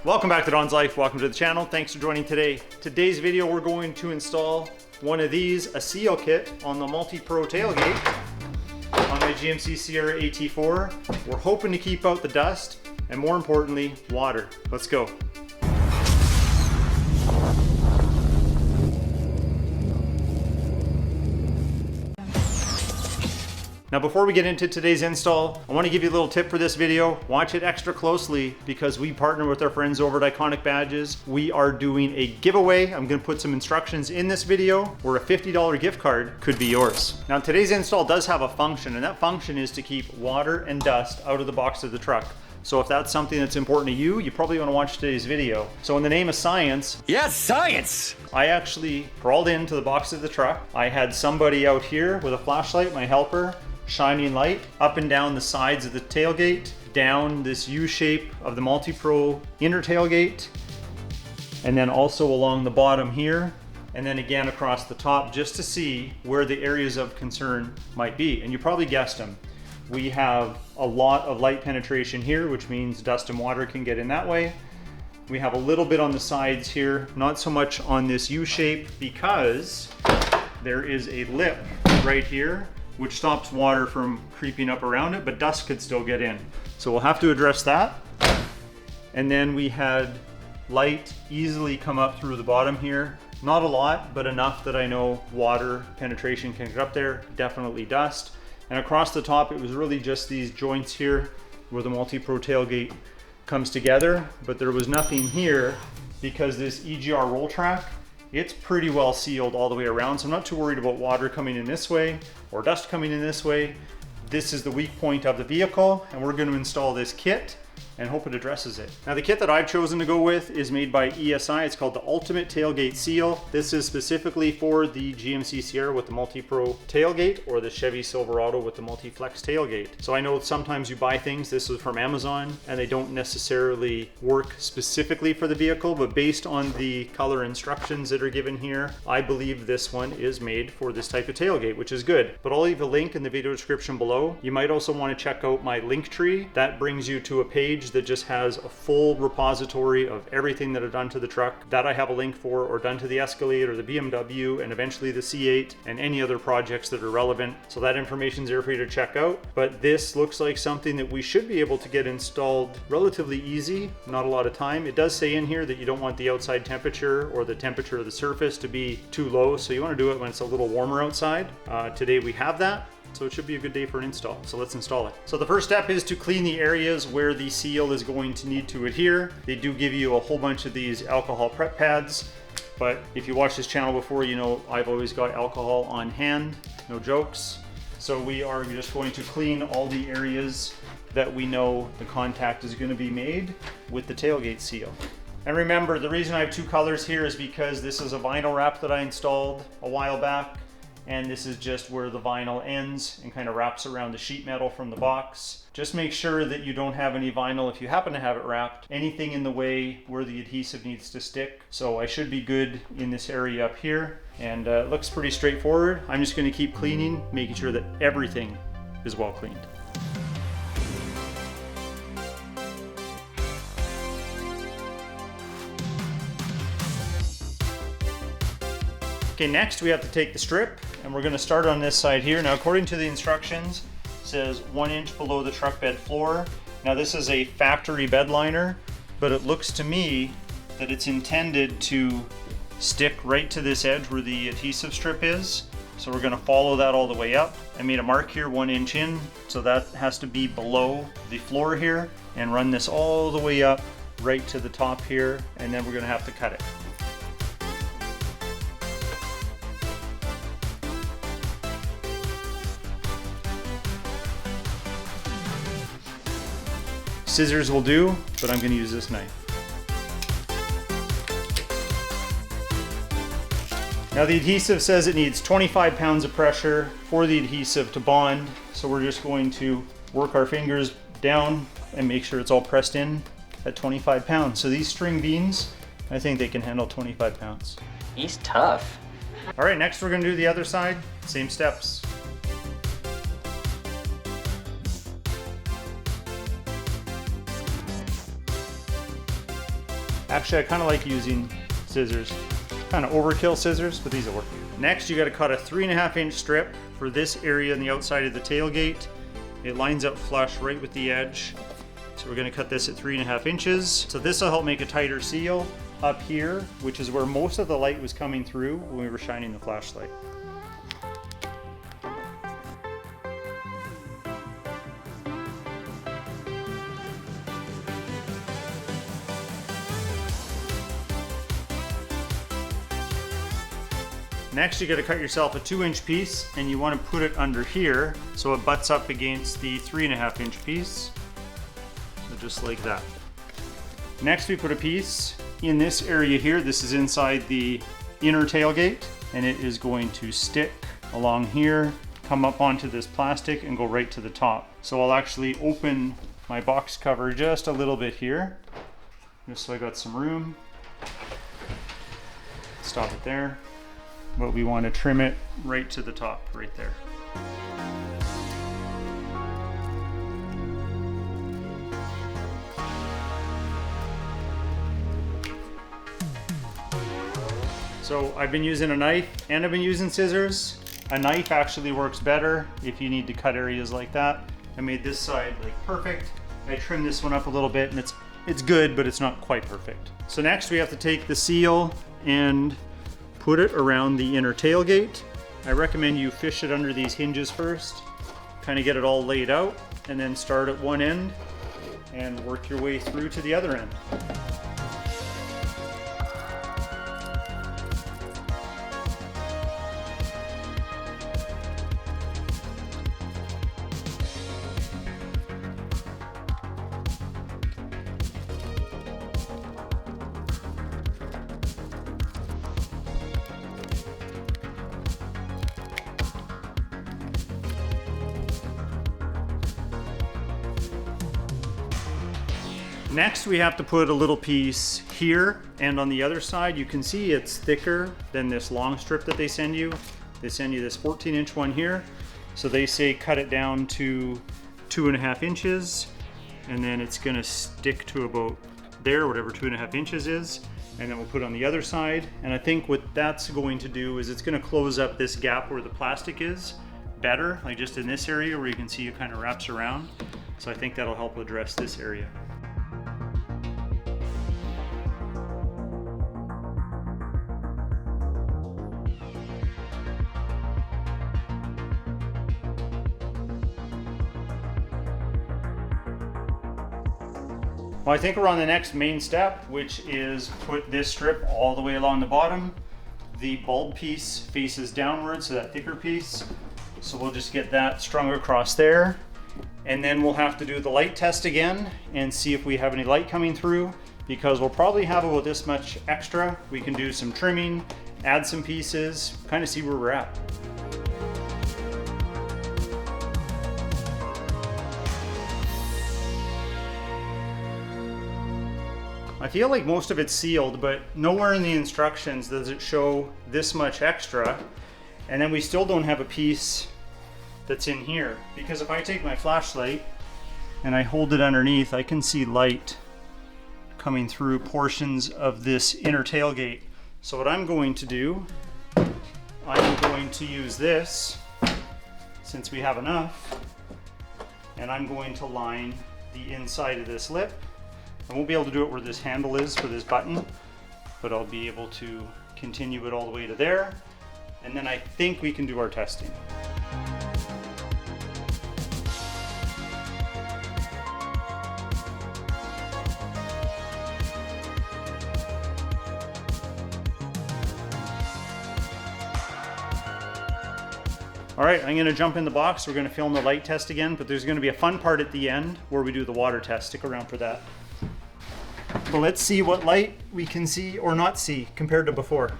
Welcome back to Don's Life. Welcome to the channel. Thanks for joining today. Today's video, we're going to install one of these, a seal kit on the Multipro tailgate on my GMC Sierra AT4. We're hoping to keep out the dust and, more importantly, water. Let's go. Now before we get into today's install, I want to give you a little tip for this video. Watch it extra closely because we partner with our friends over at Iconic Badges. We are doing a giveaway. I'm going to put some instructions in this video where a $50 gift card could be yours. Now today's install does have a function, and that function is to keep water and dust out of the box of the truck. So if that's something that's important to you, you probably want to watch today's video. So in the name of science, yes, science! I actually crawled into the box of the truck. I had somebody out here with a flashlight, my helper, shining light up and down the sides of the tailgate, down this U shape of the Multipro inner tailgate, and then also along the bottom here, and then again across the top, just to see where the areas of concern might be. And you probably guessed them. We have a lot of light penetration here, which means dust and water can get in that way. We have a little bit on the sides here, not so much on this U shape because there is a lip right here which stops water from creeping up around it, but dust could still get in. So we'll have to address that. And then we had light easily come up through the bottom here. Not a lot, but enough that I know water penetration can get up there, definitely dust. And across the top, it was really just these joints here where the Multipro tailgate comes together, but there was nothing here because this EGR roll track, it's pretty well sealed all the way around, so I'm not too worried about water coming in this way or dust coming in this way. This is the weak point of the vehicle, and we're going to install this kit and hope it addresses it. Now the kit that I've chosen to go with is made by ESI. It's called the Ultimate Tailgate Seal. This is specifically for the GMC Sierra with the Multipro tailgate or the Chevy Silverado with the Multiflex tailgate. So I know sometimes you buy things, this is from Amazon, and they don't necessarily work specifically for the vehicle, but based on the color instructions that are given here, I believe this one is made for this type of tailgate, which is good. But I'll leave a link in the video description below. You might also want to check out my link tree. That brings you to a page that just has a full repository of everything that I've done to the truck that I have a link for, or done to the Escalade or the BMW and eventually the C8 and any other projects that are relevant. So that information's there for you to check out. But this looks like something that we should be able to get installed relatively easy, not a lot of time. It does say in here that you don't want the outside temperature or the temperature of the surface to be too low, so you want to do it when it's a little warmer outside. Today we have that. So it should be a good day for an install. So let's install it. So the first step is to clean the areas where the seal is going to need to adhere. They do give you a whole bunch of these alcohol prep pads, but if you watch this channel before, you know I've always got alcohol on hand, no jokes. So we are just going to clean all the areas that we know the contact is going to be made with the tailgate seal. And remember, the reason I have two colors here is because this is a vinyl wrap that I installed a while back. And this is just where the vinyl ends and kind of wraps around the sheet metal from the box. Just make sure that you don't have any vinyl, if you happen to have it wrapped, anything in the way where the adhesive needs to stick. So I should be good in this area up here, and it looks pretty straightforward. I'm just going to keep cleaning, making sure that everything is well cleaned. Okay, next we have to take the strip, and we're going to start on this side here. Now, according to the instructions, it says 1 inch below the truck bed floor. Now, this is a factory bed liner, but it looks to me that it's intended to stick right to this edge where the adhesive strip is. So we're going to follow that all the way up. I made a mark here 1 inch in, so that has to be below the floor here, and run this all the way up right to the top here, and then we're going to have to cut it. Scissors will do, but I'm going to use this knife. Now the adhesive says it needs 25 pounds of pressure for the adhesive to bond, so we're just going to work our fingers down and make sure it's all pressed in at 25 pounds. So these string beans, I think they can handle 25 pounds. He's tough. All right, next we're going to do the other side, same steps. Actually, I kind of like using scissors. Kind of overkill scissors, but these will work. Next, you got to cut a 3.5 inch strip for this area on the outside of the tailgate. It lines up flush right with the edge. So we're going to cut this at 3.5 inches. So this will help make a tighter seal up here, which is where most of the light was coming through when we were shining the flashlight. Next, you got to cut yourself a 2-inch piece, and you want to put it under here so it butts up against the 3.5 inch piece. So just like that. Next, we put a piece in this area here. This is inside the inner tailgate, and it is going to stick along here, come up onto this plastic, and go right to the top. So I'll actually open my box cover just a little bit here, just so I got some room. Stop it there. But we want to trim it right to the top, right there. So I've been using a knife and I've been using scissors. A knife actually works better if you need to cut areas like that. I made this side like perfect. I trimmed this one up a little bit, and it's good, but it's not quite perfect. So next we have to take the seal and put it around the inner tailgate. I recommend you fish it under these hinges first, kind of get it all laid out, and then start at one end and work your way through to the other end. Next, we have to put a little piece here, and on the other side, you can see it's thicker than this long strip that they send you. They send you this 14-inch one here. So they say cut it down to 2.5 inches, and then it's gonna stick to about there, whatever 2.5 inches is. And then we'll put it on the other side. And I think what that's going to do is it's gonna close up this gap where the plastic is better, like just in this area where you can see it kind of wraps around. So I think that'll help address this area. Well, I think we're on the next main step, which is put this strip all the way along the bottom. The bulb piece faces downwards, so that thicker piece. So we'll just get that strung across there. And then we'll have to do the light test again and see if we have any light coming through, because we'll probably have about this much extra. We can do some trimming, add some pieces, kind of see where we're at. I feel like most of it's sealed, but nowhere in the instructions does it show this much extra. And then we still don't have a piece that's in here, because if I take my flashlight and I hold it underneath, I can see light coming through portions of this inner tailgate. So what I'm going to do, I'm going to use this, since we have enough, and I'm going to line the inside of this lip. I won't be able to do it where this handle is for this button, but I'll be able to continue it all the way to there. And then I think we can do our testing. All right, I'm gonna jump in the box. We're gonna film the light test again, but there's gonna be a fun part at the end where we do the water test. Stick around for that. But let's see what light we can see or not see compared to before.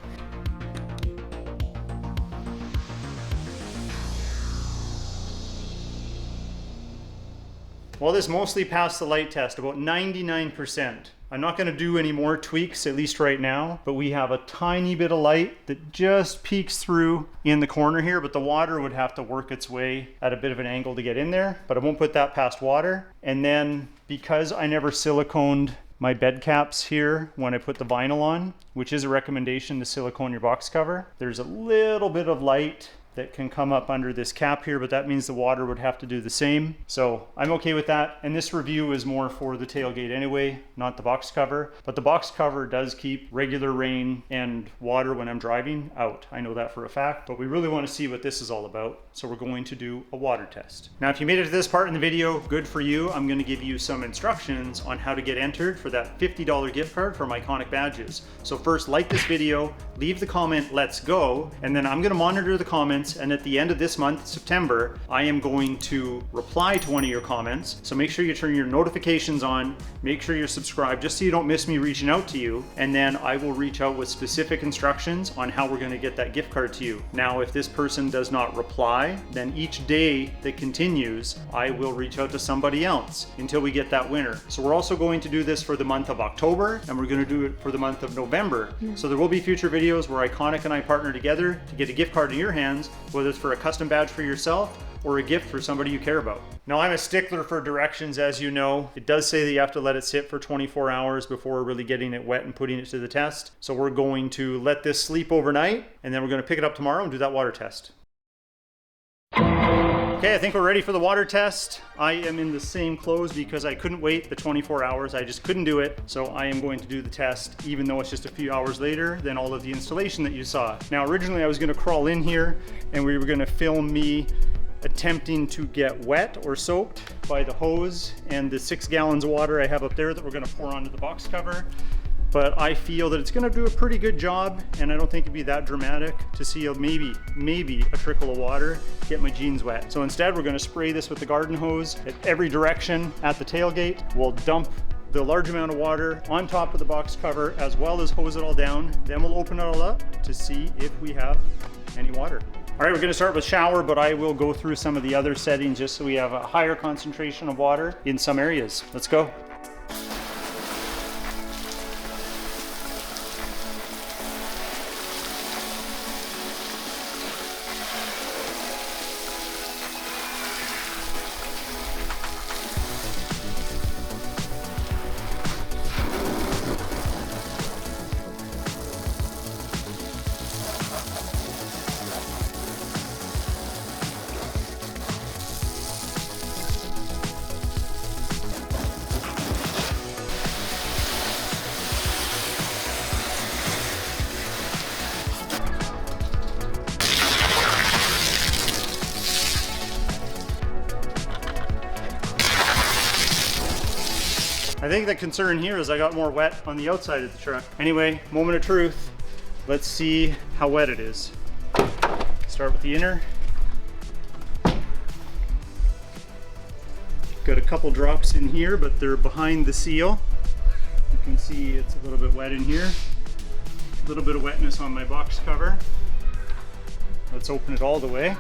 Well, this mostly passed the light test, about 99%. I'm not gonna do any more tweaks, at least right now, but we have a tiny bit of light that just peeks through in the corner here, but the water would have to work its way at a bit of an angle to get in there, but I won't put that past water. And then because I never siliconed my bed caps here when I put the vinyl on, which is a recommendation to silicone your box cover. There's a little bit of light that can come up under this cap here, but that means the water would have to do the same. So I'm okay with that. And this review is more for the tailgate anyway, not the box cover. But the box cover does keep regular rain and water when I'm driving out. I know that for a fact, but we really want to see what this is all about. So we're going to do a water test. Now, if you made it to this part in the video, good for you. I'm going to give you some instructions on how to get entered for that $50 gift card from Iconic Badges. So first, like this video, leave the comment, let's go, and then I'm going to monitor the comments. And at the end of this month, September, I am going to reply to one of your comments. So make sure you turn your notifications on, make sure you're subscribed just so you don't miss me reaching out to you. And then I will reach out with specific instructions on how we're going to get that gift card to you. Now, if this person does not reply, then each day that continues, I will reach out to somebody else until we get that winner. So we're also going to do this for the month of October, and we're going to do it for the month of November. So there will be future videos where Iconic and I partner together to get a gift card in your hands, whether it's for a custom badge for yourself or a gift for somebody you care about. Now, I'm a stickler for directions, as you know. It does say that you have to let it sit for 24 hours before really getting it wet and putting it to the test. So we're going to let this sleep overnight, and then we're going to pick it up tomorrow and do that water test. Okay, I think we're ready for the water test. I am in the same clothes because I couldn't wait the 24 hours. I just couldn't do it. So I am going to do the test, even though it's just a few hours later than all of the installation that you saw. Now, originally I was gonna crawl in here and we were gonna film me attempting to get wet or soaked by the hose and the 6 gallons of water I have up there that we're gonna pour onto the box cover. But I feel that it's gonna do a pretty good job, and I don't think it'd be that dramatic to see maybe a trickle of water get my jeans wet. So instead, we're gonna spray this with the garden hose at every direction at the tailgate. We'll dump the large amount of water on top of the box cover as well as hose it all down. Then we'll open it all up to see if we have any water. All right, we're gonna start with shower, but I will go through some of the other settings just so we have a higher concentration of water in some areas. Let's go. I think the concern here is I got more wet on the outside of the truck. Anyway, moment of truth. Let's see how wet it is. Start with the inner. Got a couple drops in here, but they're behind the seal. You can see it's a little bit wet in here. A little bit of wetness on my box cover. Let's open it all the way.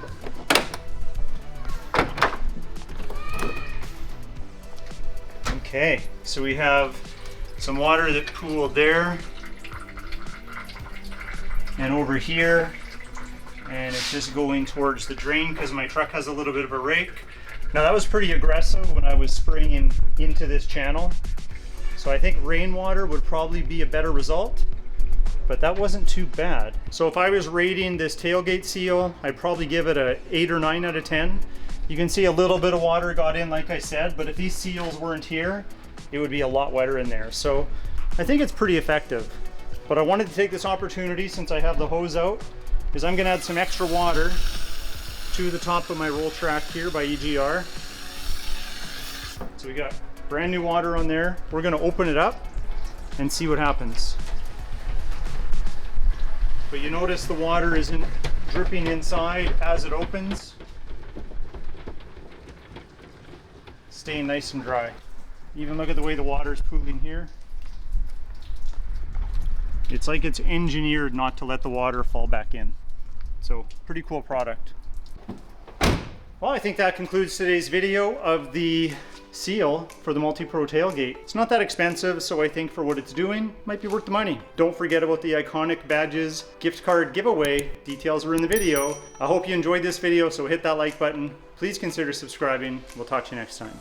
Okay, so we have some water that pooled there and over here, and it's just going towards the drain because my truck has a little bit of a rake. Now that was pretty aggressive when I was spraying into this channel, so I think rainwater would probably be a better result, but that wasn't too bad. So if I was rating this tailgate seal, I'd probably give it a 8 or 9 out of 10. You can see a little bit of water got in, like I said, but if these seals weren't here, it would be a lot wetter in there. So I think it's pretty effective. But I wanted to take this opportunity, since I have the hose out, is I'm gonna add some extra water to the top of my roll track here by EGR. So we got brand new water on there. We're gonna open it up and see what happens. But you notice the water isn't dripping inside as it opens. Staying nice and dry. Even look at the way the water is pooling here. It's like it's engineered not to let the water fall back in. So pretty cool product. Well, I think that concludes today's video of the seal for the Multipro tailgate. It's not that expensive, so I think for what it's doing, might be worth the money. Don't forget about the Iconic Badges gift card giveaway. Details are in the video. I hope you enjoyed this video, so hit that like button. Please consider subscribing. We'll talk to you next time.